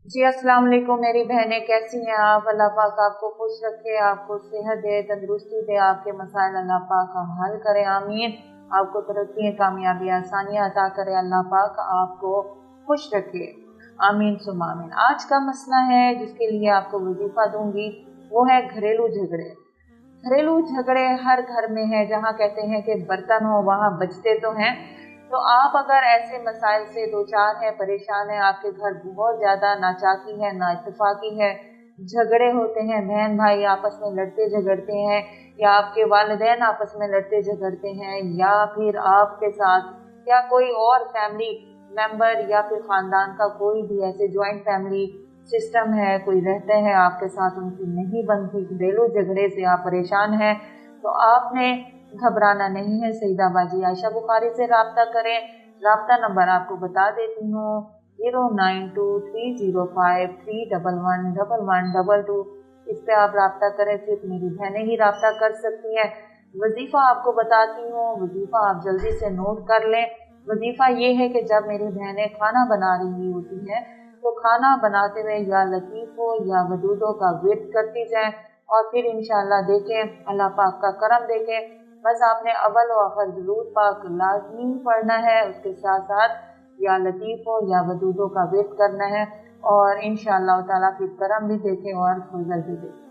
जी अस्सलाम वालेकुम मेरी बहनें, कैसी हैं आप? अल्लाह पाक आपको खुश रखे, आपको सेहत दे, तंदुरुस्ती दे, आपके मसाइल अल्लाह पाक का हल करे, आमीन। आपको तरक्की, कामयाबी, आसानियां अता करे, अल्लाह पाक आपको खुश रखे, आमीन सुम आमीन। आज का मसला है जिसके लिए आपको वजीफा दूंगी, वो है घरेलू झगड़े। घरेलू झगड़े हर घर में है, जहाँ कहते हैं कि बर्तन हो वहाँ बजते तो हैं। तो आप अगर ऐसे मसाइल से दो चार हैं, परेशान हैं, आपके घर बहुत ज़्यादा नाचाकी है, नाइतफाकी है, झगड़े होते हैं, बहन भाई आपस में लड़ते झगड़ते हैं, या आपके वालिदैन आपस में लड़ते झगड़ते हैं, या फिर आपके साथ या कोई और फैमिली मेंबर या फिर ख़ानदान का कोई भी ऐसे जॉइंट फैमिली सिस्टम है, कोई रहते हैं आपके साथ, उनकी नहीं बनती, घरेलू झगड़े से आप परेशान हैं, तो आपने घबराना नहीं है। सईदा बाजी आयशा बुखारी से रब्ता करें। रब्ता नंबर आपको बता देती हूँ, 0923053111122। इस पे आप रब्ता करें, सिर्फ मेरी बहनें ही रब्ता कर सकती हैं। वजीफ़ा आपको बताती हूँ, वजीफ़ा आप जल्दी से नोट कर लें। वजीफ़ा ये है कि जब मेरी बहनें खाना बना रही होती हैं तो खाना बनाते हुए या लतीफ़ों या वदूदों का विर्द करती जाएं, और फिर इंशाअल्लाह देखें अल्लाह पाक का करम देखें। बस आपने अव्वल व आखिर दुरूद पाक लाज़मी पढ़ना है, उसके साथ साथ या लतीफ़ों या वदूदों का विर्द करना है, और इंशाअल्लाह ताला फिर करम भी देखें और फजल भी देखें।